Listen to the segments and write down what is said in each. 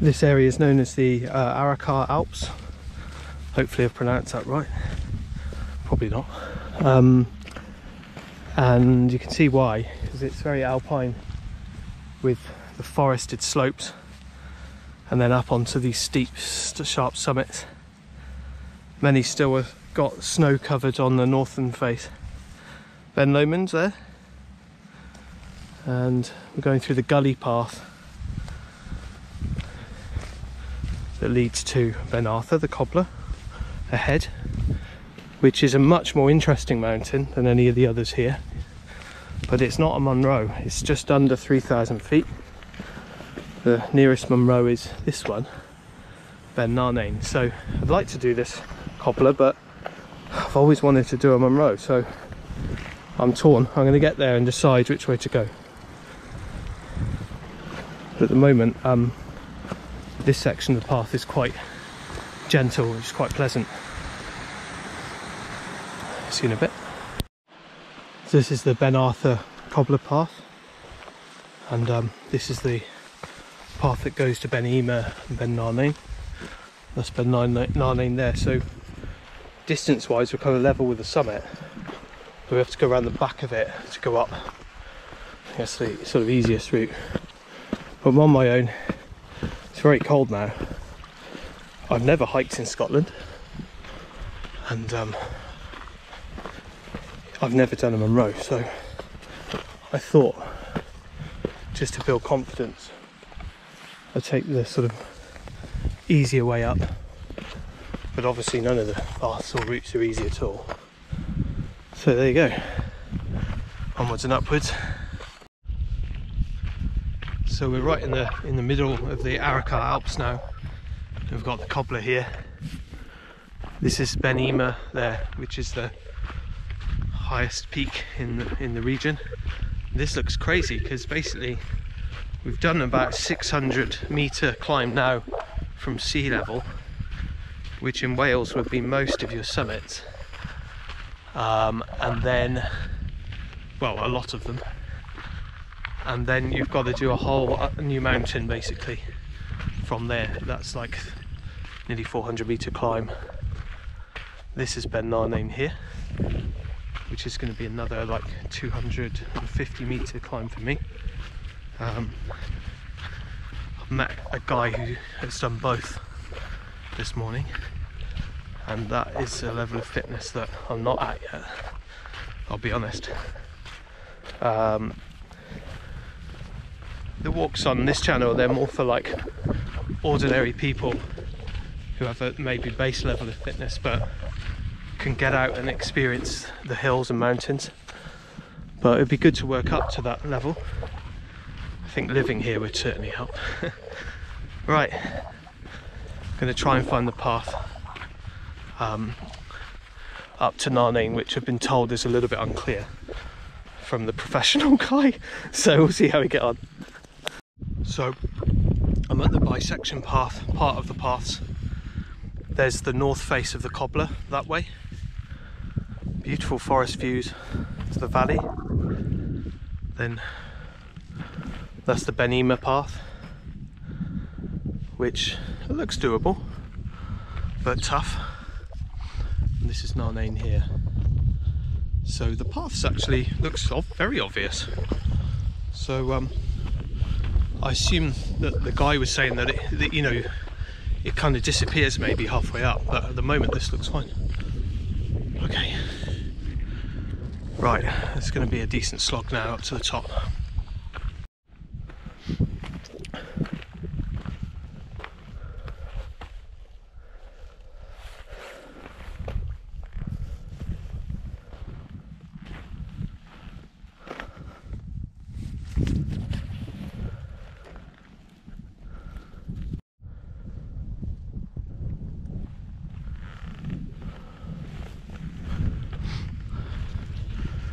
This area is known as the Arrochar Alps. Hopefully I've pronounced that right. Probably not. And you can see why, because it's very alpine with the forested slopes and then up onto these steep, sharp summits. Many still have got snow covered on the northern face. Ben Lomond's there, and we're going through the gully path that leads to Ben Arthur, the cobbler, ahead, which is a much more interesting mountain than any of the others here. But it's not a Munro, it's just under 3,000 feet. The nearest Munro is this one, Ben Narnain. So I'd like to do this cobbler, but I've always wanted to do a Munro, so I'm torn. I'm going to get there and decide which way to go. But at the moment, this section of the path is quite gentle, it's quite pleasant. See you in a bit. So this is the Ben Arthur cobbler path, and this is the path that goes to Ben Emer and Ben Narnain. That's Ben Narnain there. So distance wise we're kind of level with the summit, but we have to go around the back of it to go up. I guess the sort of easiest route, but I'm on my own. It's very cold now. I've never hiked in Scotland, and I've never done a Munro, so I thought, just to build confidence, I'd take the sort of easier way up. But obviously none of the paths or routes are easy at all. So there you go, onwards and upwards. So we're right in the middle of the Arrochar Alps now. We've got the cobbler here. This is Ben Emer there, which is the highest peak in the region. This looks crazy because basically we've done about 600-metre climb now from sea level, which in Wales would be most of your summits, and then, well, a lot of them, and then you've got to do a whole new mountain basically from there. That's like nearly 400-metre climb. This is Ben Narnain here, which is going to be another like 250-metre climb for me. I've met a guy who has done both this morning, and that is a level of fitness that I'm not at yet, I'll be honest. The walks on this channel, they're more for like ordinary people who have a maybe base level of fitness but can get out and experience the hills and mountains. But it'd be good to work up to that level. I think living here would certainly help. Right, I'm going to try and find the path up to Narnain, which I've been told is a little bit unclear from the professional guy, so we'll see how we get on. So I'm at the bisection path, part of the paths. There's the north face of the cobbler that way. Beautiful forest views to the valley. Then that's the Ben Emer path, which looks doable but tough. And this is Narnain here. So the paths actually looks very obvious. So I assume that the guy was saying that it you know, it kind of disappears maybe halfway up, but at the moment this looks fine. Okay, right, it's going to be a decent slog now up to the top.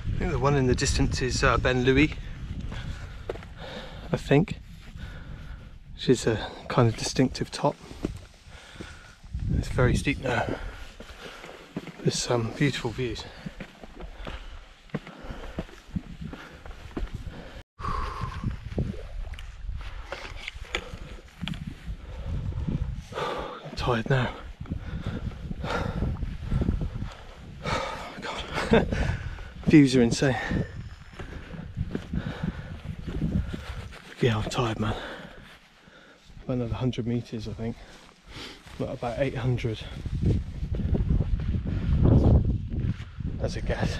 I think the one in the distance is Ben Louis, I think, which is a kind of distinctive top. It's very steep now. There's some beautiful views. tired now. Oh my god. Views are insane. Yeah, I'm tired, man. Another 100 metres, I think. Not about 800. As a guess.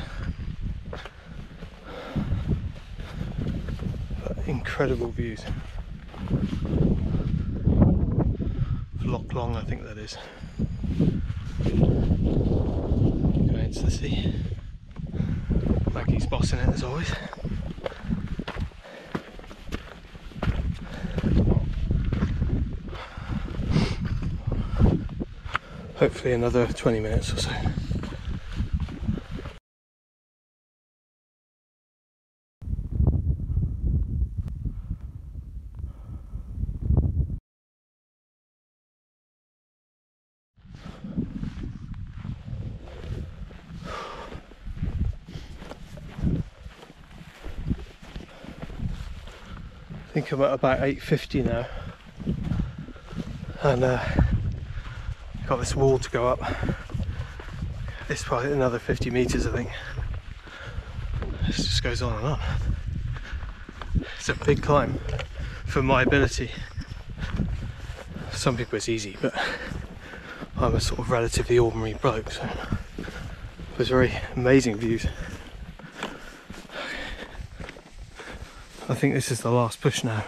But incredible views. Loch Long, I think that is. Going into the sea. Maggie's bossing it as always. Hopefully another 20 minutes or so. I think I'm at about 8:50 now, and got this wall to go up. It's probably another 50 metres, I think. This just goes on and on. It's a big climb for my ability. For some people it's easy, but I'm a sort of relatively ordinary bloke, so it was very amazing views. I think this is the last push now.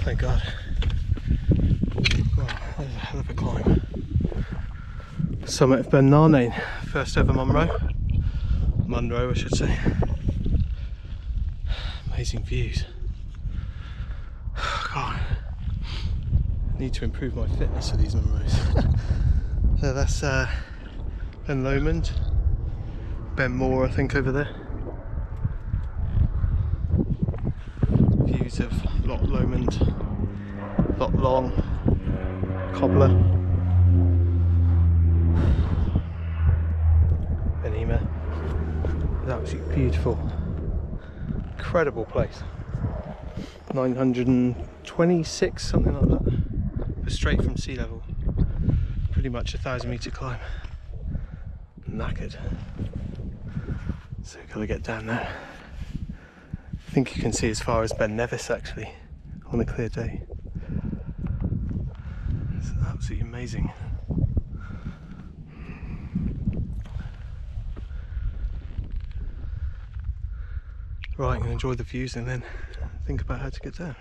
Thank God. Wow, that was a hell of a climb. Summit of Ben Narnain, first ever Munro, I should say. Amazing views. God, I need to improve my fitness for these Munros. So that's Ben Lomond, Ben Moore I think over there. Views of Loch Lomond, Loch Long, Cobbler, Ben Emer. It's absolutely beautiful, incredible place. 926, something like that, but straight from sea level. Pretty much a 1,000-metre climb. Knackered. So we've got to get down now. I think you can see as far as Ben Nevis actually on a clear day. It's absolutely amazing. Right, I'm going to enjoy the views and then think about how to get down.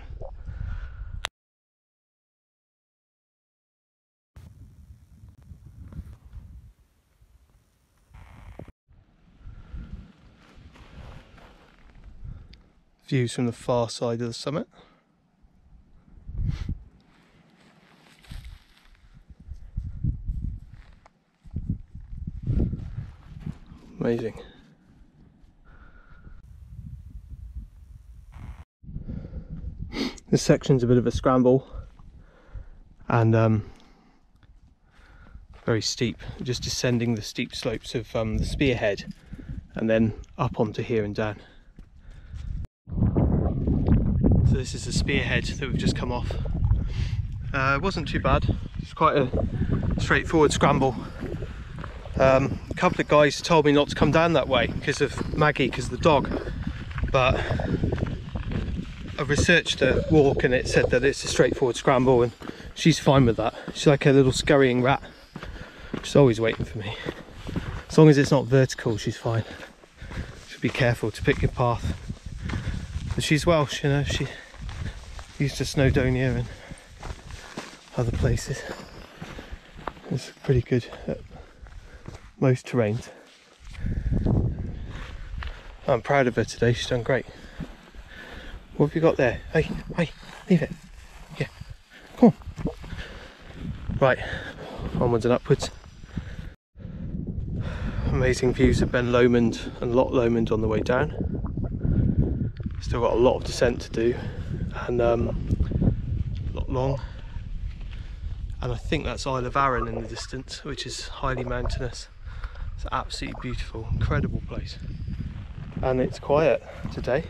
Views from the far side of the summit. Amazing. This section's a bit of a scramble and very steep, just descending the steep slopes of the spearhead and then up onto here and down. So this is the spearhead that we've just come off. It wasn't too bad, it's quite a straightforward scramble. A couple of guys told me not to come down that way because of Maggie, because of the dog, but I researched the walk and it said that it's a straightforward scramble and she's fine with that. She's like a little scurrying rat. She's always waiting for me. As long as it's not vertical, she's fine. Should be careful to pick your path. But she's Welsh, you know, she used to Snowdonia and other places. It's pretty good at most terrains. I'm proud of her today, she's done great. What have you got there? Hey, leave it. Yeah, come on. Right, onwards and upwards. Amazing views of Ben Lomond and Loch Lomond on the way down. Still got a lot of descent to do, and Loch Long, and I think that's Isle of Arran in the distance, which is highly mountainous. It's absolutely beautiful, incredible place. and it's quiet today.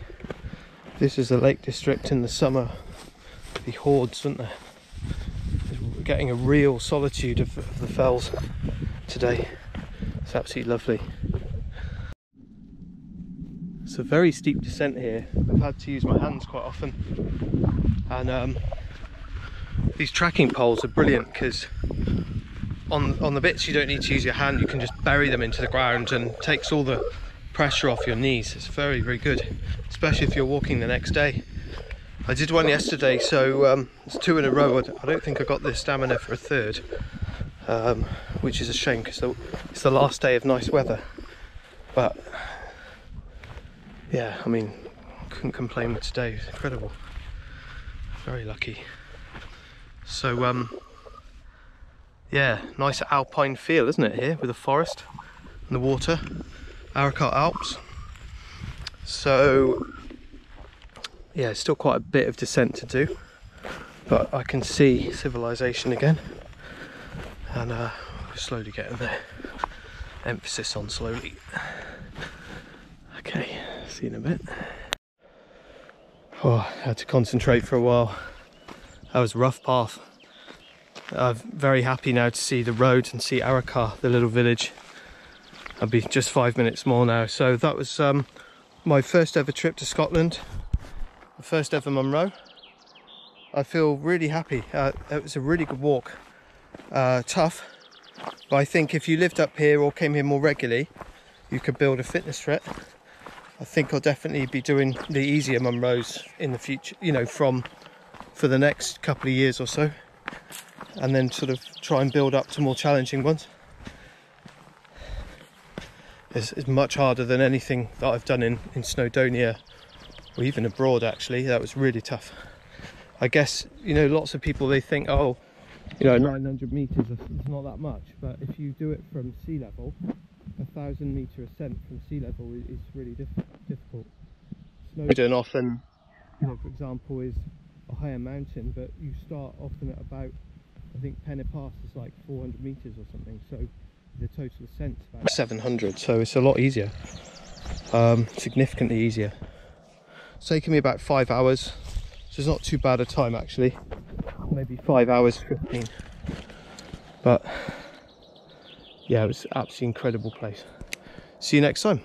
This is the Lake District in the summer. The hordes, aren't there? We're getting a real solitude of the fells today. It's absolutely lovely. It's a very steep descent here. I've had to use my hands quite often, and these tracking poles are brilliant because on the bits you don't need to use your hand, you can just bury them into the ground and it takes all the pressure off your knees. It's very, very good, especially if you're walking the next day. I did one yesterday, so it's 2 in a row. I don't think I got the stamina for a third, which is a shame because it's the last day of nice weather. But yeah, I mean, couldn't complain with today. It was incredible. Very lucky. So yeah, nice alpine feel, isn't it, here with the forest and the water. Arrochar Alps. So yeah, still quite a bit of descent to do, but I can see civilization again, and we're slowly getting there. Emphasis on slowly. Okay, see you in a bit. Oh, I had to concentrate for a while. That was a rough path. I'm very happy now to see the road and see Arrochar, the little village. I'll be just 5 minutes more now. So that was my first ever trip to Scotland, the first ever Munro. I feel really happy. It was a really good walk. Tough, but I think if you lived up here or came here more regularly, you could build a fitness threat. I think I'll definitely be doing the easier Munros in the future, you know, for the next couple of years or so, and then sort of try and build up to more challenging ones. It's much harder than anything that I've done in Snowdonia or even abroad, actually. That was really tough. I guess, you know, lots of people, they think, oh, you know, 900 meters is not that much, but if you do it from sea level, 1,000 meter ascent from sea level is really difficult. Snowdon often, you know, for example, is a higher mountain, but you start often at about, I think Pass is like 400 meters or something, so the total ascent is about 700, so it's a lot easier, significantly easier. It's taken me about 5 hours, so it's not too bad a time actually, maybe 5 hours 15, but yeah, it was an absolutely incredible place. See you next time.